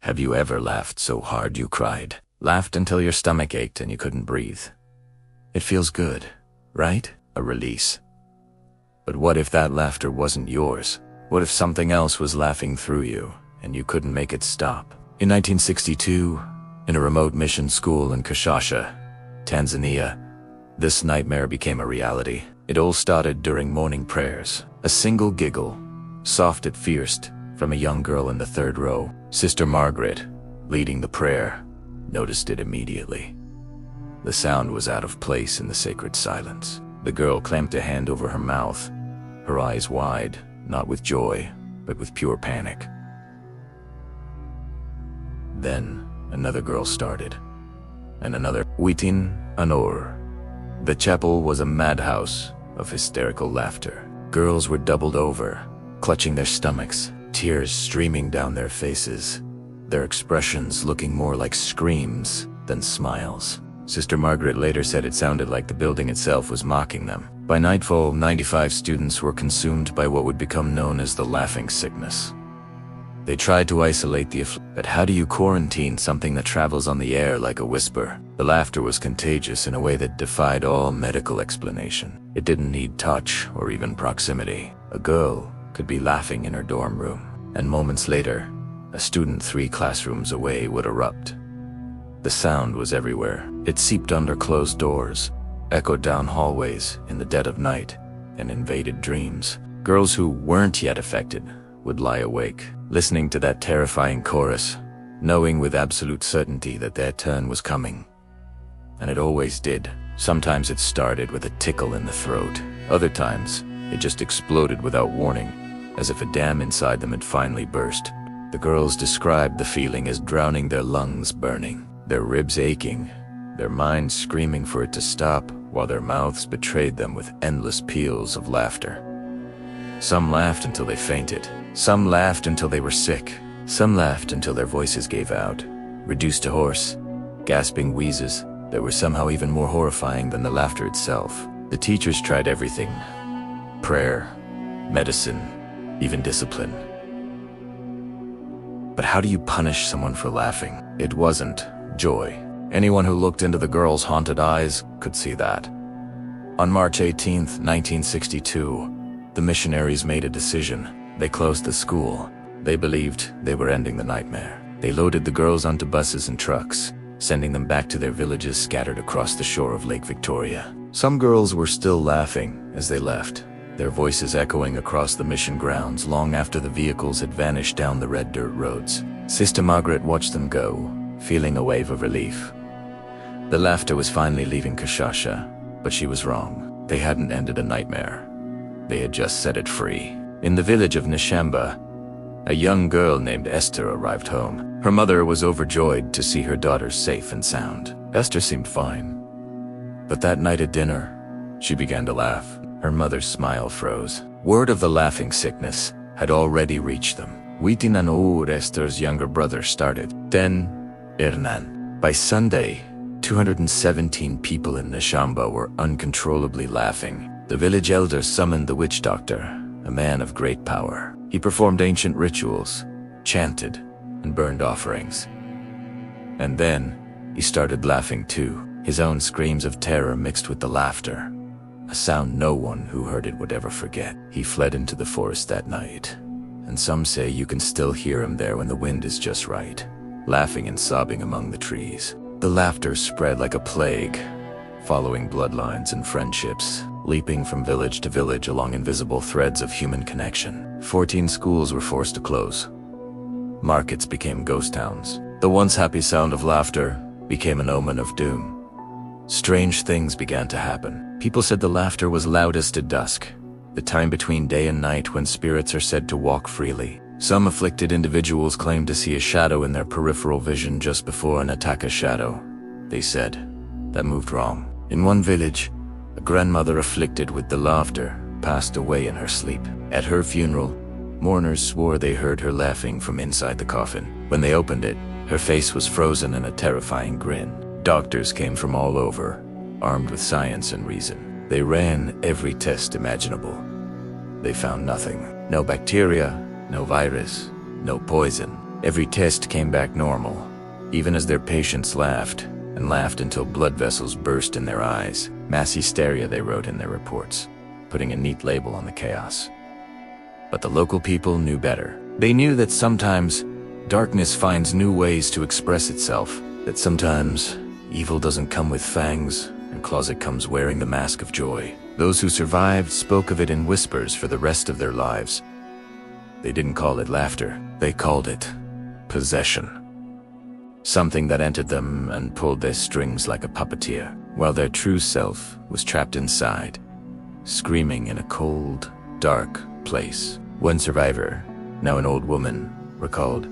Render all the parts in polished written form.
Have you ever laughed so hard you cried? Laughed until your stomach ached and you couldn't breathe? It feels good, right? A release. But what if that laughter wasn't yours? What if something else was laughing through you and you couldn't make it stop? In 1962, in a remote mission school in Kashasha, Tanzania, this nightmare became a reality. It all started during morning prayers. A single giggle, soft at first, from a young girl in the third row. Sister Margaret, leading the prayer, noticed it immediately. The sound was out of place in the sacred silence. The girl clamped a hand over her mouth, her eyes wide, not with joy, but with pure panic. Then another girl started, and another. Waiting anor. The chapel was a madhouse of hysterical laughter. Girls were doubled over, clutching their stomachs, tears streaming down their faces, their expressions looking more like screams than smiles. Sister Margaret later said it sounded like the building itself was mocking them. By nightfall, 95 students were consumed by what would become known as the laughing sickness. They tried to isolate the but how do you quarantine something that travels on the air like a whisper? The laughter was contagious in a way that defied all medical explanation. It didn't need touch or even proximity. A girl could be laughing in her dorm room, and moments later, a student 3 classrooms away would erupt. The sound was everywhere. It seeped under closed doors, echoed down hallways in the dead of night, and invaded dreams. Girls who weren't yet affected would lie awake, listening to that terrifying chorus, knowing with absolute certainty that their turn was coming. And it always did. Sometimes it started with a tickle in the throat. Other times, it just exploded without warning, as if a dam inside them had finally burst. The girls described the feeling as drowning, their lungs burning, their ribs aching, their minds screaming for it to stop, while their mouths betrayed them with endless peals of laughter. Some laughed until they fainted. Some laughed until they were sick. Some laughed until their voices gave out, reduced to hoarse, gasping wheezes that were somehow even more horrifying than the laughter itself. The teachers tried everything: prayer, medicine, even discipline. But how do you punish someone for laughing? It wasn't joy. Anyone who looked into the girl's haunted eyes could see that. On March 18, 1962, the missionaries made a decision. They closed the school. They believed they were ending the nightmare. They loaded the girls onto buses and trucks, sending them back to their villages scattered across the shore of Lake Victoria. Some girls were still laughing as they left, their voices echoing across the mission grounds long after the vehicles had vanished down the red dirt roads. Sister Margaret watched them go, feeling a wave of relief. The laughter was finally leaving Kashasha, but she was wrong. They hadn't ended a nightmare. They had just set it free. In the village of Nshamba, a young girl named Esther arrived home. Her mother was overjoyed to see her daughter safe and sound. Esther seemed fine. But that night at dinner, she began to laugh. Her mother's smile froze. Word of the laughing sickness had already reached them. Witinan Ur, Esther's younger brother, started. Then, Irnan. By Sunday, 217 people in Nshamba were uncontrollably laughing. The village elder summoned the witch doctor, a man of great power. He performed ancient rituals, chanted, and burned offerings. And then, he started laughing too, his own screams of terror mixed with the laughter, a sound no one who heard it would ever forget. He fled into the forest that night, and some say you can still hear him there when the wind is just right, laughing and sobbing among the trees. The laughter spread like a plague, following bloodlines and friendships, leaping from village to village along invisible threads of human connection. 14 schools were forced to close. Markets became ghost towns. The once happy sound of laughter became an omen of doom. Strange things began to happen. People said the laughter was loudest at dusk, the time between day and night when spirits are said to walk freely. Some afflicted individuals claimed to see a shadow in their peripheral vision just before an attack. A shadow, they said, that moved wrong. In one village, a grandmother afflicted with the laughter passed away in her sleep. At her funeral, mourners swore they heard her laughing from inside the coffin. When they opened it, her face was frozen in a terrifying grin. Doctors came from all over, armed with science and reason. They ran every test imaginable. They found nothing. No bacteria, no virus, no poison. Every test came back normal, even as their patients laughed, and laughed until blood vessels burst in their eyes. Mass hysteria, they wrote in their reports, putting a neat label on the chaos. But the local people knew better. They knew that sometimes darkness finds new ways to express itself, that sometimes evil doesn't come with fangs and claws, it comes wearing the mask of joy. Those who survived spoke of it in whispers for the rest of their lives. They didn't call it laughter, they called it possession. Something that entered them and pulled their strings like a puppeteer, while their true self was trapped inside, screaming in a cold, dark place. One survivor, now an old woman, recalled,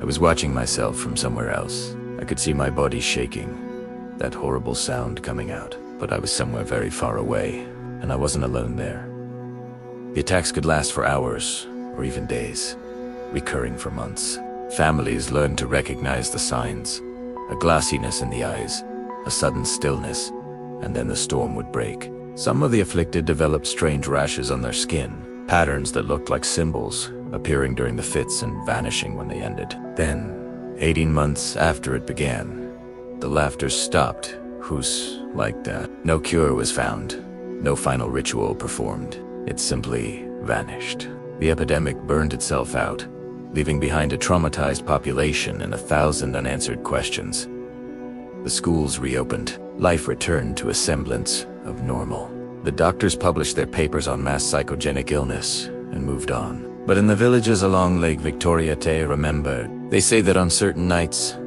"I was watching myself from somewhere else. I could see my body shaking, that horrible sound coming out, but I was somewhere very far away, and I wasn't alone there." The attacks could last for hours, or even days, recurring for months. Families learned to recognize the signs: a glassiness in the eyes, a sudden stillness, and then the storm would break. Some of the afflicted developed strange rashes on their skin, patterns that looked like symbols, appearing during the fits and vanishing when they ended. Then, 18 months after it began, the laughter stopped. Who's like that? No cure was found, no final ritual performed. It simply vanished. The epidemic burned itself out, leaving behind a traumatized population and 1,000 unanswered questions. The schools reopened. Life returned to a semblance of normal. The doctors published their papers on mass psychogenic illness and moved on. But in the villages along Lake Victoria, they remembered. They say that on certain nights,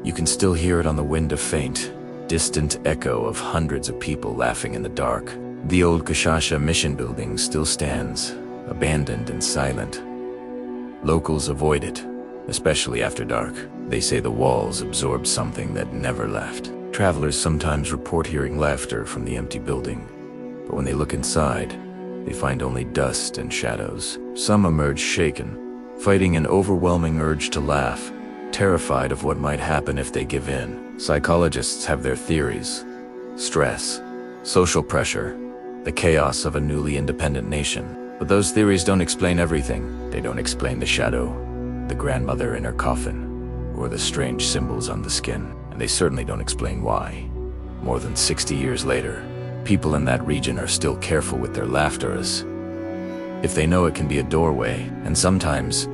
you can still hear it on the wind, a faint, distant echo of hundreds of people laughing in the dark. The old Kashasha mission building still stands, abandoned and silent. Locals avoid it, especially after dark. They say the walls absorbed something that never left. Travelers sometimes report hearing laughter from the empty building, but when they look inside, they find only dust and shadows. Some emerge shaken, fighting an overwhelming urge to laugh, terrified of what might happen if they give in. Psychologists have their theories: stress, social pressure, the chaos of a newly independent nation. But those theories don't explain everything. They don't explain the shadow, the grandmother in her coffin, or the strange symbols on the skin. And they certainly don't explain why. More than 60 years later, people in that region are still careful with their laughter, as if they know it can be a doorway, and sometimes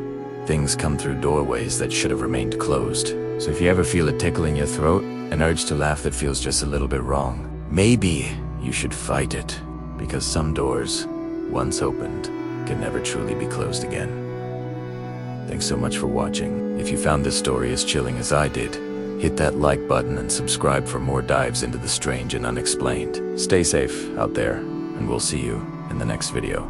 things come through doorways that should have remained closed. So if you ever feel it tickling your throat, an urge to laugh that feels just a little bit wrong, maybe you should fight it, because some doors, once opened, can never truly be closed again. Thanks so much for watching. If you found this story as chilling as I did, hit that like button and subscribe for more dives into the strange and unexplained. Stay safe out there, and we'll see you in the next video.